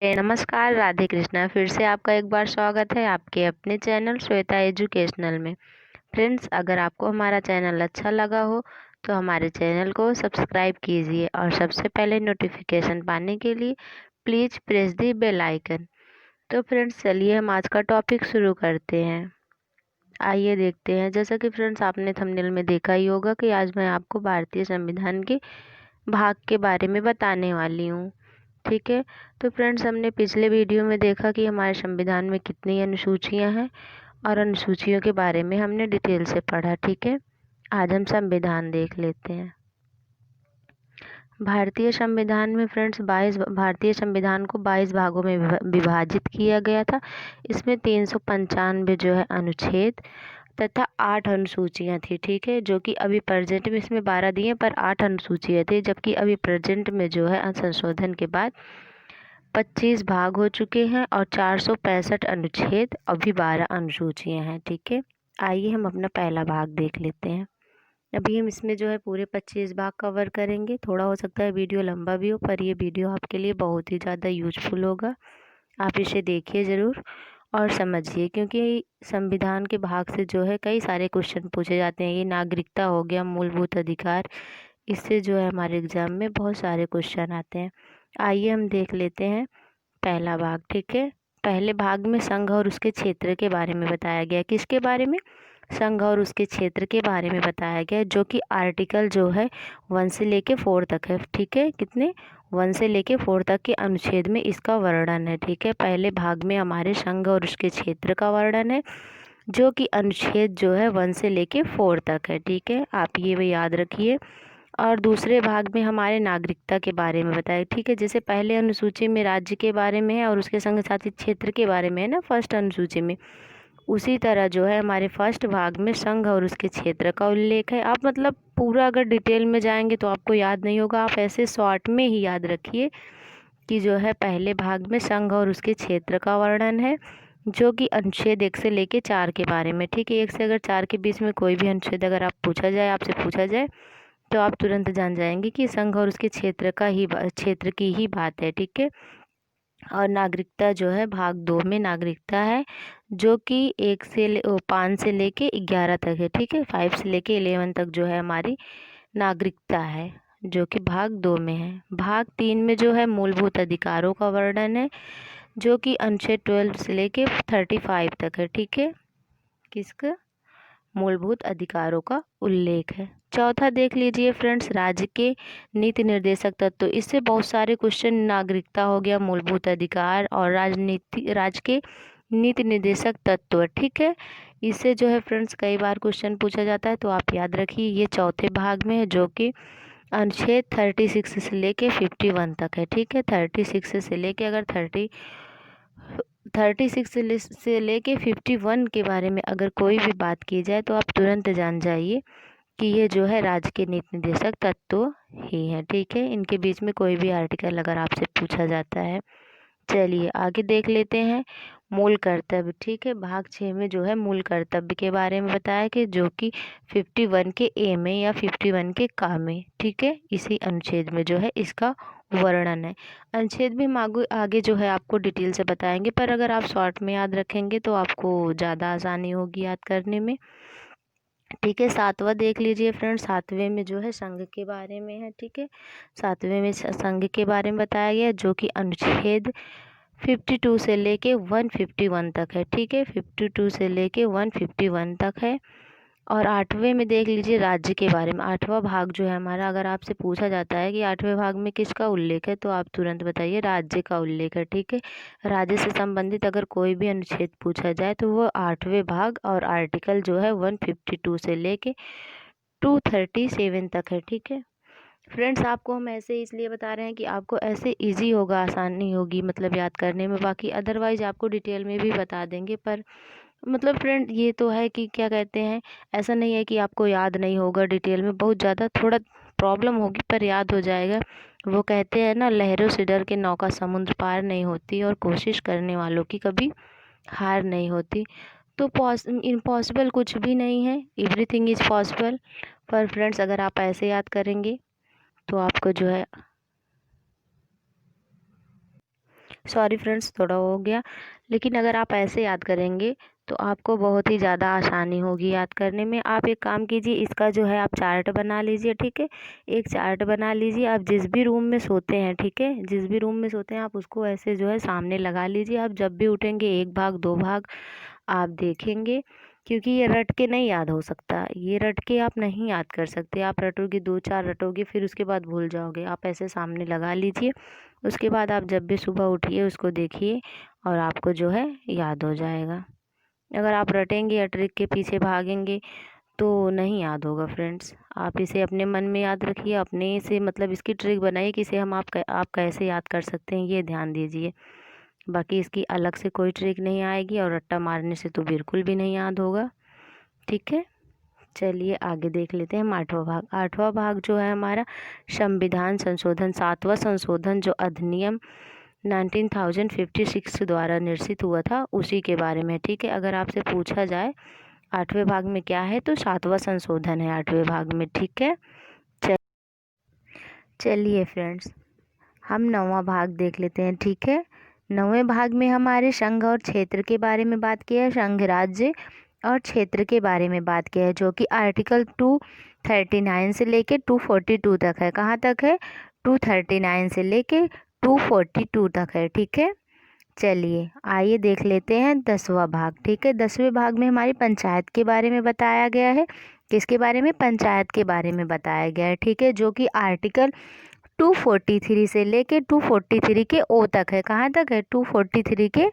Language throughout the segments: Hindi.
नमस्कार, राधे कृष्णा। फिर से आपका एक बार स्वागत है आपके अपने चैनल श्वेता एजुकेशनल में। फ्रेंड्स, अगर आपको हमारा चैनल अच्छा लगा हो तो हमारे चैनल को सब्सक्राइब कीजिए और सबसे पहले नोटिफिकेशन पाने के लिए please press the bell icon. तो फ्रेंड्स, चलिए हम आज का टॉपिक शुरू करते हैं। आइए देखते हैं। जैसा कि फ्रेंड्स आपने थंबनेल में देखा ही होगा कि आज मैं आपको भारतीय संविधान के भाग के बारे में बताने वाली हूँ। ठीक है। तो फ्रेंड्स, हमने पिछले वीडियो में देखा कि हमारे संविधान में कितनी अनुसूचियां हैं और अनुसूचियों के बारे में हमने डिटेल से पढ़ा। ठीक है। आज हम संविधान देख लेते हैं। भारतीय संविधान में फ्रेंड्स भारतीय संविधान को 22 भागों में विभाजित किया गया था। इसमें 395 जो है अनुच्छेद तथा 8 अनुसूचियां थी। ठीक है। जो कि अभी प्रेजेंट में इसमें 12 दिए पर 8 अनुसूचियां थी, जबकि अभी प्रेजेंट में जो है संशोधन के बाद 25 भाग हो चुके हैं और 465 अनुच्छेद, अभी 12 अनुसूचियां हैं। ठीक है। आइए हम अपना पहला भाग देख लेते हैं। अभी हम इसमें जो है पूरे 25 भाग कवर करेंगे। थोड़ा हो सकता है वीडियो लंबा भी हो, पर ये वीडियो आपके लिए बहुत ही ज़्यादा यूजफुल होगा। आप इसे देखिए ज़रूर और समझिए, क्योंकि संविधान के भाग से जो है कई सारे क्वेश्चन पूछे जाते हैं। ये नागरिकता हो गया, मूलभूत अधिकार, इससे जो है हमारे एग्जाम में बहुत सारे क्वेश्चन आते हैं। आइए हम देख लेते हैं पहला भाग। ठीक है। पहले भाग में संघ और उसके क्षेत्र के बारे में बताया गया। किसके बारे में? संघ और उसके क्षेत्र के बारे में बताया गया, जो कि आर्टिकल जो है 1 से लेके 4 तक है। ठीक है। कितने? 1 से लेके 4 तक के अनुच्छेद में इसका वर्णन है। ठीक है। पहले भाग में हमारे संघ और उसके क्षेत्र का वर्णन है, जो कि अनुच्छेद जो है 1 से लेके 4 तक है। ठीक है। आप ये भी याद रखिए। और दूसरे भाग में हमारे नागरिकता के बारे में बताया। ठीक है। जैसे पहले अनुसूची में राज्य के बारे में है और उसके संग साथ क्षेत्र के बारे में है ना, फर्स्ट अनुसूची में, उसी तरह जो है हमारे फर्स्ट भाग में संघ और उसके क्षेत्र का उल्लेख है। आप मतलब पूरा अगर डिटेल में जाएंगे तो आपको याद नहीं होगा। आप ऐसे शॉर्ट में ही याद रखिए कि जो है पहले भाग में संघ और उसके क्षेत्र का वर्णन है, जो कि अनुच्छेद 1 से लेके 4 के बारे में। ठीक है। 1 से अगर 4 के बीच में कोई भी अनुच्छेद अगर आपसे पूछा जाए तो आप तुरंत जान जाएंगे कि संघ और उसके क्षेत्र की ही बात है। ठीक है। और नागरिकता जो है भाग 2 में नागरिकता है, जो कि 5 से लेके 11 तक है। ठीक है। 5 से लेके 11 तक जो है हमारी नागरिकता है, जो कि भाग 2 में है। भाग 3 में जो है मूलभूत अधिकारों का वर्णन है, जो कि अनुच्छेद 12 से लेके 35 तक है। ठीक है। किसका? मूलभूत अधिकारों का उल्लेख है। चौथा देख लीजिए फ्रेंड्स, राज्य के नीति निर्देशक तत्व। इससे बहुत सारे क्वेश्चन, नागरिकता हो गया, मूलभूत अधिकार और राज्य के नीति निर्देशक तत्व। ठीक है। इससे जो है फ्रेंड्स कई बार क्वेश्चन पूछा जाता है, तो आप याद रखिए। ये चौथे भाग में है, जो कि अनुच्छेद 36 से लेके 51 तक है। ठीक है। 36 से लेके अगर 36 से लेके 51 के बारे में अगर कोई भी बात की जाए तो आप तुरंत जान जाइए कि ये जो है राज्य के नीति निर्देशक तत्व ही है। ठीक है। इनके बीच में कोई भी आर्टिकल अगर आपसे पूछा जाता है। चलिए आगे देख लेते हैं मूल कर्तव्य। ठीक है। भाग 6 में जो है मूल कर्तव्य के बारे में बताया कि जो कि 51 के ए में या 51 के का में। ठीक है। इसी अनुच्छेद में जो है इसका वर्णन है। अनुच्छेद भी हम आगे जो है आपको डिटेल से बताएंगे, पर अगर आप शॉर्ट में याद रखेंगे तो आपको ज़्यादा आसानी होगी याद करने में। ठीक है। 7वां देख लीजिए फ्रेंड्स। 7वें में जो है संघ के बारे में है। ठीक है। 7वें में संघ के बारे में बताया गया, जो कि अनुच्छेद 52 से लेके 151 तक है। ठीक है। 52 से लेके 151 तक है। और 8वें में देख लीजिए राज्य के बारे में। 8वां भाग जो है हमारा, अगर आपसे पूछा जाता है कि 8वें भाग में किसका उल्लेख है, तो आप तुरंत बताइए राज्य का उल्लेख है। ठीक है। राज्य से संबंधित अगर कोई भी अनुच्छेद पूछा जाए तो वो 8वें भाग और आर्टिकल जो है 152 से लेके 237 तक है। ठीक है। फ्रेंड्स, आपको हम ऐसे इसलिए बता रहे हैं कि आपको ऐसे इजी होगा, आसानी होगी मतलब याद करने में। बाकी अदरवाइज आपको डिटेल में भी बता देंगे, पर मतलब फ्रेंड ये तो है कि क्या कहते हैं, ऐसा नहीं है कि आपको याद नहीं होगा डिटेल में। बहुत ज़्यादा थोड़ा प्रॉब्लम होगी पर याद हो जाएगा। वो कहते हैं ना, लहरों से डर के नौका समुद्र पार नहीं होती और कोशिश करने वालों की कभी हार नहीं होती। तो इम्पॉसिबल कुछ भी नहीं है, एवरीथिंग इज़ पॉसिबल। पर फ्रेंड्स अगर आप ऐसे याद करेंगे तो आपको जो है सॉरी फ्रेंड्स, थोड़ा हो गया। लेकिन अगर आप ऐसे याद करेंगे तो आपको बहुत ही ज़्यादा आसानी होगी याद करने में। आप एक काम कीजिए, इसका जो है आप चार्ट बना लीजिए, ठीक है। एक चार्ट बना लीजिए, आप जिस भी रूम में सोते हैं, ठीक है, जिस भी रूम में सोते हैं आप उसको ऐसे जो है सामने लगा लीजिए। आप जब भी उठेंगे 1 भाग 2 भाग आप देखेंगे, क्योंकि ये रट के नहीं याद हो सकता, ये रट के आप नहीं याद कर सकते। आप रटोगे 2-4 रटोगे फिर उसके बाद भूल जाओगे। आप ऐसे सामने लगा लीजिए, उसके बाद आप जब भी सुबह उठिए उसको देखिए और आपको जो है याद हो जाएगा। अगर आप रटेंगे या ट्रिक के पीछे भागेंगे तो नहीं याद होगा फ्रेंड्स। आप इसे अपने मन में याद रखिए, अपने से मतलब इसकी ट्रिक बनाइए कि इसे आप कैसे याद कर सकते हैं, ये ध्यान दीजिए। बाकी इसकी अलग से कोई ट्रिक नहीं आएगी और रट्टा मारने से तो बिल्कुल भी नहीं याद होगा, ठीक है। चलिए आगे देख लेते हैं हम 8वां भाग। 8वां भाग जो है हमारा संविधान संशोधन, 7वां संशोधन जो अधिनियम 1956 द्वारा निर्मित हुआ था उसी के बारे में, ठीक है। अगर आपसे पूछा जाए 8वें भाग में क्या है तो 7वां संशोधन है 8वें भाग में, ठीक है। चलिए फ्रेंड्स हम 9वां भाग देख लेते हैं, ठीक है। 9वें भाग में हमारे संघ और क्षेत्र के बारे में बात किया है, संघ राज्य और क्षेत्र के बारे में बात किया है, जो कि आर्टिकल 239 से लेके 242 तक है। कहाँ तक है? 239 से लेके 242 तक है, ठीक है। चलिए आइए देख लेते हैं 10वां भाग, ठीक है। 10वें भाग में हमारी पंचायत के बारे में बताया गया है। किसके बारे में? पंचायत के बारे में बताया गया है, ठीक है, जो कि आर्टिकल 243 से लेके 243 के ओ तक है। कहाँ तक है? 243 के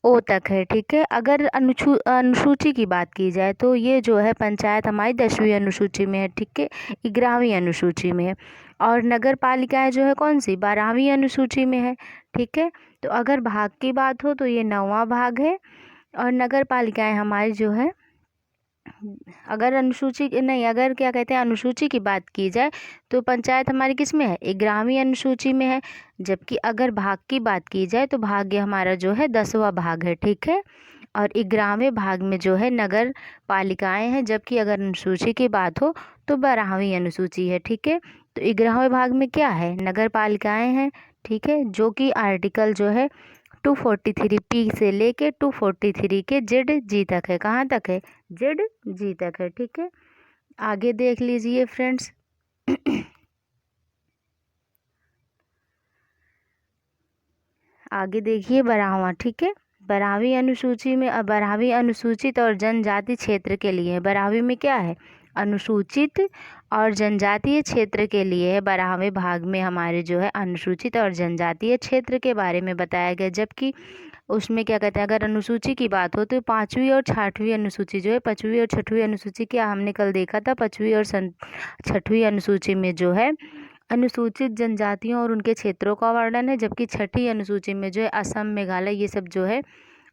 ओ तक है, ठीक है। अगर अनुसूची की बात की जाए तो ये जो है पंचायत हमारी 10वीं अनुसूची में है, ठीक है, 11वीं अनुसूची में है। और नगर पालिकाएँ जो है कौन सी? 12वीं अनुसूची में है, ठीक है। तो अगर भाग की बात हो तो ये 9वां भाग है। और नगर पालिकाएँ हमारी जो है, अगर अगर क्या कहते हैं अनुसूची की बात की जाए तो पंचायत हमारी किस में है? 11वीं अनुसूची में है। जबकि अगर भाग की बात की जाए तो भाग्य हमारा जो है 10वां भाग है, ठीक है। और 11वें भाग में जो है नगर पालिकाएँ हैं। जबकि अगर अनुसूची की बात हो तो 12वीं अनुसूची है, ठीक है। तो 11वें भाग में क्या है? नगर पालिकाएँ हैं, ठीक है, जो कि आर्टिकल जो है 243 से लेके 243 के जेड जी तक है। कहाँ तक है? जेड जी तक है, ठीक है। आगे देख लीजिए फ्रेंड्स आगे देखिए 12वां, ठीक है। 12वीं अनुसूची में 12वीं अनुसूचित और जनजाति क्षेत्र के लिए है। 12वीं में क्या है? अनुसूचित और जनजातीय क्षेत्र के लिए है। 12वें भाग में हमारे जो है अनुसूचित और जनजातीय क्षेत्र के बारे में बताया गया। जबकि उसमें क्या कहते हैं, अगर अनुसूची की बात हो तो 5वीं और 6वीं अनुसूची जो है, 5वीं और 6वीं अनुसूची क्या हमने कल देखा था, 5वीं और 6वीं अनुसूची में जो है अनुसूचित जनजातियों और उनके क्षेत्रों का वर्णन है। जबकि 6ठी अनुसूची में जो है असम, मेघालय, ये सब जो है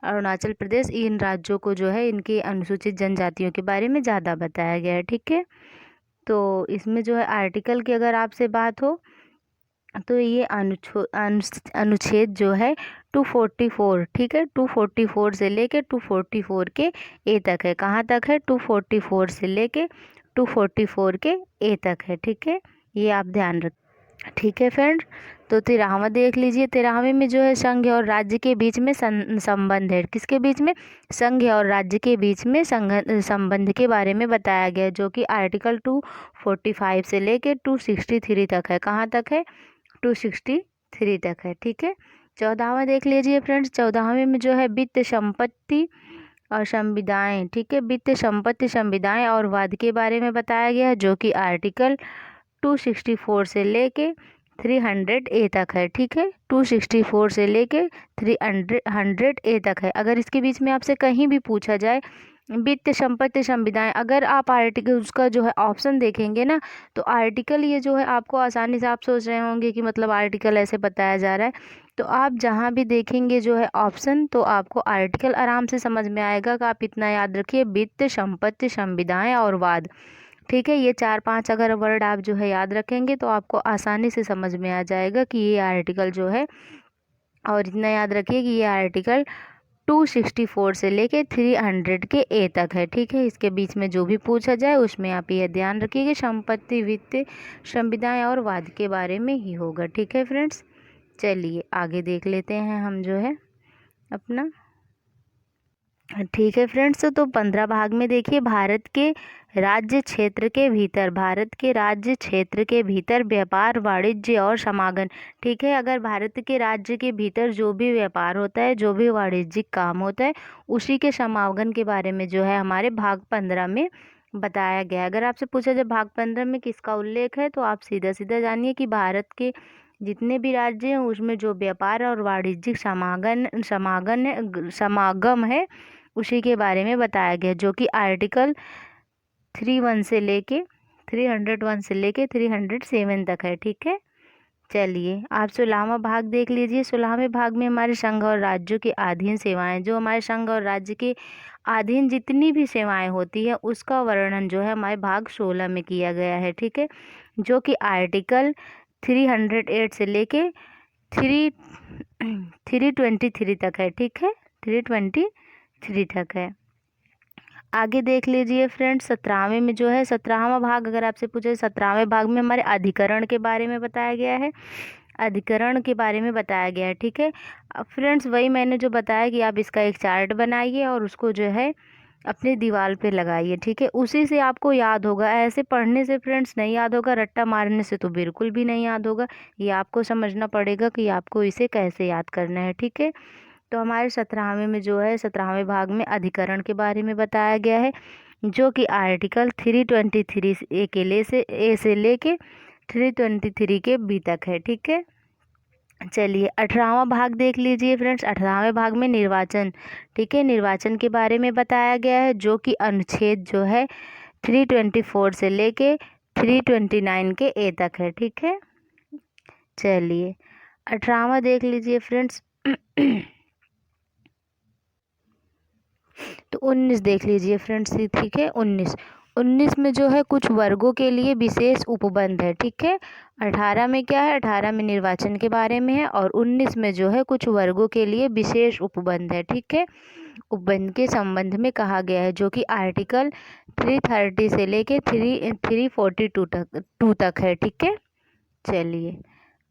अरुणाचल प्रदेश, इन राज्यों को जो है इनकी अनुसूचित जनजातियों के बारे में ज़्यादा बताया गया है, ठीक है। तो इसमें जो है आर्टिकल की अगर आपसे बात हो तो ये अनुच्छेद जो है 244, ठीक है, 244 से लेके 244 के ए तक है। कहाँ तक है? 244 से लेके 244 के ए तक है, ठीक है। ये आप ध्यान रख, ठीक है फ्रेंड। तो 13वां देख लीजिए। 13वें में जो है संघ और राज्य के बीच में संबंध है। किसके बीच में? संघ और राज्य के बीच में संबंध के बारे में बताया गया है, जो कि आर्टिकल 245 से लेके 263 तक है। कहाँ तक है? 263 तक है, ठीक है। 14वां देख लीजिए फ्रेंड्स। 14वें में जो है वित्त, संपत्ति और संविदाएं, ठीक है, वित्त, संपत्ति, संविदाएं और वाद के बारे में बताया गया है, जो कि आर्टिकल 264 से लेके 300 ए तक है, ठीक है। 264 से लेके 300 ए तक है। अगर इसके बीच में आपसे कहीं भी पूछा जाए वित्त, संपत्ति, संविदाएं, अगर आप आर्टिकल उसका जो है ऑप्शन देखेंगे ना तो आर्टिकल ये जो है आपको आसानी से, आप सोच रहे होंगे कि मतलब आर्टिकल ऐसे बताया जा रहा है, तो आप जहाँ भी देखेंगे जो है ऑप्शन तो आपको आर्टिकल आराम से समझ में आएगा। कि आप इतना याद रखिए, वित्त, संपत्ति, संविदाएं और वाद, ठीक है। ये 4-5 अगर वर्ड आप जो है याद रखेंगे तो आपको आसानी से समझ में आ जाएगा कि ये आर्टिकल जो है, और इतना याद रखिए कि ये आर्टिकल 264 से लेके 300 के ए तक है, ठीक है। इसके बीच में जो भी पूछा जाए उसमें आप ये ध्यान रखिए कि संपत्ति, वित्त, संविदाएं और वाद के बारे में ही होगा, ठीक है फ्रेंड्स। चलिए आगे देख लेते हैं हम जो है अपना। ठीक है फ्रेंड्स, तो 15 भाग में देखिए भारत के राज्य क्षेत्र के भीतर, भारत के राज्य क्षेत्र के भीतर व्यापार, वाणिज्य और समागम। ठीक है, अगर भारत के राज्य के भीतर जो भी व्यापार होता है, जो भी वाणिज्यिक काम होता है, उसी के समागम के बारे में जो है हमारे भाग 15 में बताया गया है। अगर आपसे पूछा जाए भाग 15 में किसका उल्लेख है, तो आप सीधा सीधा जानिए कि भारत के जितने भी राज्य हैं उसमें जो व्यापार और वाणिज्यिक समागम है उसी के बारे में बताया गया, जो कि आर्टिकल 301 से लेके 301 से लेके 307 तक है। ठीक है, चलिए आप 16वां भाग देख लीजिए। 16वें भाग में हमारे संघ और राज्यों के अधीन सेवाएं, जो हमारे संघ और राज्य के अधीन जितनी भी सेवाएं होती है उसका वर्णन जो है हमारे भाग 16 में किया गया है। ठीक है, जो कि आर्टिकल 308 से लेके 323 तक है। ठीक है, 323 तक है। आगे देख लीजिए फ्रेंड्स, 17वें में जो है 17वां भाग, अगर आपसे पूछे 17वें भाग में हमारे अधिकरण के बारे में बताया गया है, अधिकरण के बारे में बताया गया है। ठीक है, अब फ्रेंड्स वही मैंने जो बताया कि आप इसका एक चार्ट बनाइए और उसको जो है अपने दीवार पे लगाइए। ठीक है, उसी से आपको याद होगा, ऐसे पढ़ने से फ्रेंड्स नहीं याद होगा, रट्टा मारने से तो बिल्कुल भी नहीं याद होगा। ये आपको समझना पड़ेगा कि आपको इसे कैसे याद करना है। ठीक है, तो हमारे 17वें में जो है 17वें भाग में अधिकरण के बारे में बताया गया है, जो कि आर्टिकल 323 ए से लेके 323 के बी तक है। ठीक है, चलिए 18वां भाग देख लीजिए फ्रेंड्स। 18वें भाग में निर्वाचन, ठीक है, निर्वाचन के बारे में बताया गया है, जो कि अनुच्छेद जो है 324 से लेके 329 के ए तक है। ठीक है, चलिए 18वां देख लीजिए फ्रेंड्स। तो 19 देख लीजिए फ्रेंड्स। ठीक है, 19 में जो है कुछ वर्गों के लिए विशेष उपबंध है। ठीक है, 18 में क्या है, 18 में निर्वाचन के बारे में है और 19 में जो है कुछ वर्गों के लिए विशेष उपबंध है। ठीक है, उपबंध के संबंध में कहा गया है, जो कि आर्टिकल 330 से लेके 342 तक है। ठीक है, चलिए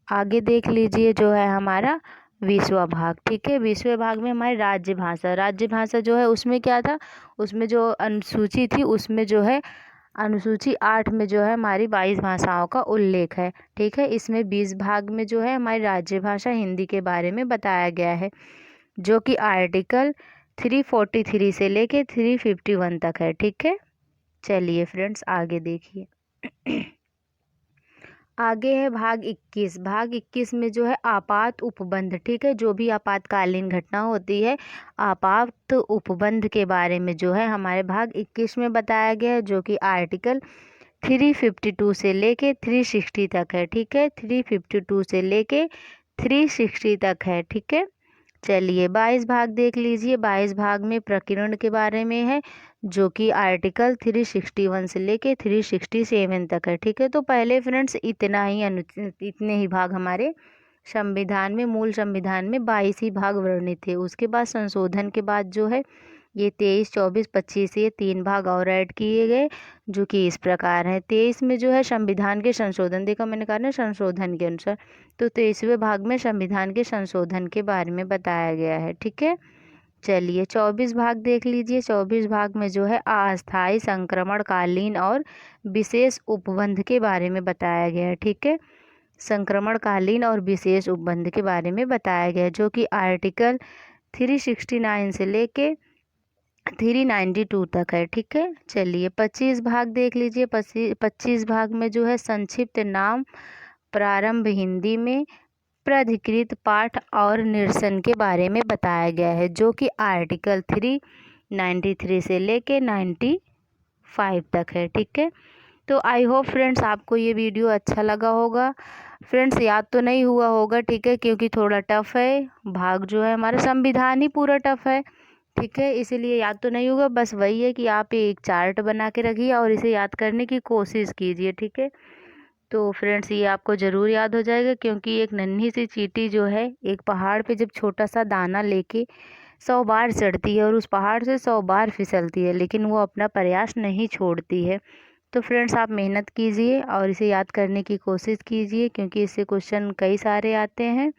आगे देख लीजिए जो है हमारा 20वां भाग। ठीक है, 20वें भाग में हमारी राज्य भाषा, राज्य भाषा जो है उसमें क्या था, उसमें जो अनुसूची थी उसमें जो है अनुसूची 8 में जो है हमारी 22 भाषाओं का उल्लेख है। ठीक है, इसमें 20 भाग में जो है हमारी राज्य भाषा हिंदी के बारे में बताया गया है, जो कि आर्टिकल 343 से लेके 351 तक है। ठीक है, चलिए फ्रेंड्स आगे देखिए। आगे है भाग 21। भाग 21 में जो है आपात उपबंध, ठीक है, जो भी आपातकालीन घटना होती है, आपात उपबंध के बारे में जो है हमारे भाग 21 में बताया गया है, जो कि आर्टिकल 352 से लेके 360 तक है। ठीक है, 352 से लेके 360 तक है। ठीक है, चलिए 22 भाग देख लीजिए। 22 भाग में प्रकीर्ण के बारे में है, जो कि आर्टिकल 361 से लेके 367 तक है। ठीक है, तो पहले फ्रेंड्स इतने ही भाग हमारे संविधान में, मूल संविधान में 22 ही भाग वर्णित थे। उसके बाद संशोधन के बाद जो है ये 23, 24, 25 ये 3 भाग और ऐड किए गए, जो कि इस प्रकार है। 23 में जो है संविधान के संशोधन, देखा मैंने कहा ना संशोधन के अनुसार, तो 23वें भाग में संविधान के संशोधन के बारे में बताया गया है। ठीक है, चलिए 24 भाग देख लीजिए। 24 भाग में जो है अस्थायी, संक्रमणकालीन और विशेष उपबंध के बारे में बताया गया है। ठीक है, संक्रमणकालीन और विशेष उपबंध के बारे में बताया गया है, जो कि आर्टिकल 369 से लेके 392 तक है। ठीक है, चलिए 25 भाग देख लीजिए। 25 भाग में जो है संक्षिप्त नाम, प्रारंभ हिंदी में, प्राधिकृत पाठ और निरसन के बारे में बताया गया है, जो कि आर्टिकल 393 से लेके 95 तक है। ठीक है, तो आई होप फ्रेंड्स आपको ये वीडियो अच्छा लगा होगा। फ्रेंड्स याद तो नहीं हुआ होगा, ठीक है, क्योंकि थोड़ा टफ है भाग, जो है हमारा संविधान ही पूरा टफ है। ठीक है, इसीलिए याद तो नहीं होगा। बस वही है कि आप एक चार्ट बना के रखिए और इसे याद करने की कोशिश कीजिए। ठीक है, तो फ्रेंड्स ये आपको ज़रूर याद हो जाएगा, क्योंकि एक नन्ही सी चींटी जो है एक पहाड़ पे जब छोटा सा दाना लेके 100 बार चढ़ती है और उस पहाड़ से 100 बार फिसलती है, लेकिन वो अपना प्रयास नहीं छोड़ती है। तो फ्रेंड्स आप मेहनत कीजिए और इसे याद करने की कोशिश कीजिए, क्योंकि इससे क्वेश्चन कई सारे आते हैं।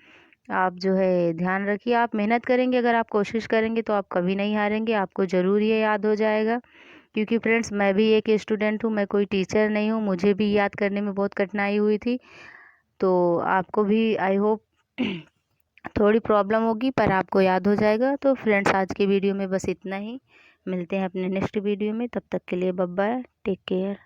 आप जो है ध्यान रखिए, आप मेहनत करेंगे, अगर आप कोशिश करेंगे तो आप कभी नहीं हारेंगे, आपको ज़रूर ये याद हो जाएगा। क्योंकि फ्रेंड्स मैं भी एक स्टूडेंट हूँ, मैं कोई टीचर नहीं हूँ, मुझे भी याद करने में बहुत कठिनाई हुई थी। तो आपको भी आई होप थोड़ी प्रॉब्लम होगी, पर आपको याद हो जाएगा। तो फ्रेंड्स आज के वीडियो में बस इतना ही, मिलते हैं अपने नेक्स्ट वीडियो में, तब तक के लिए बाय बाय, टेक केयर।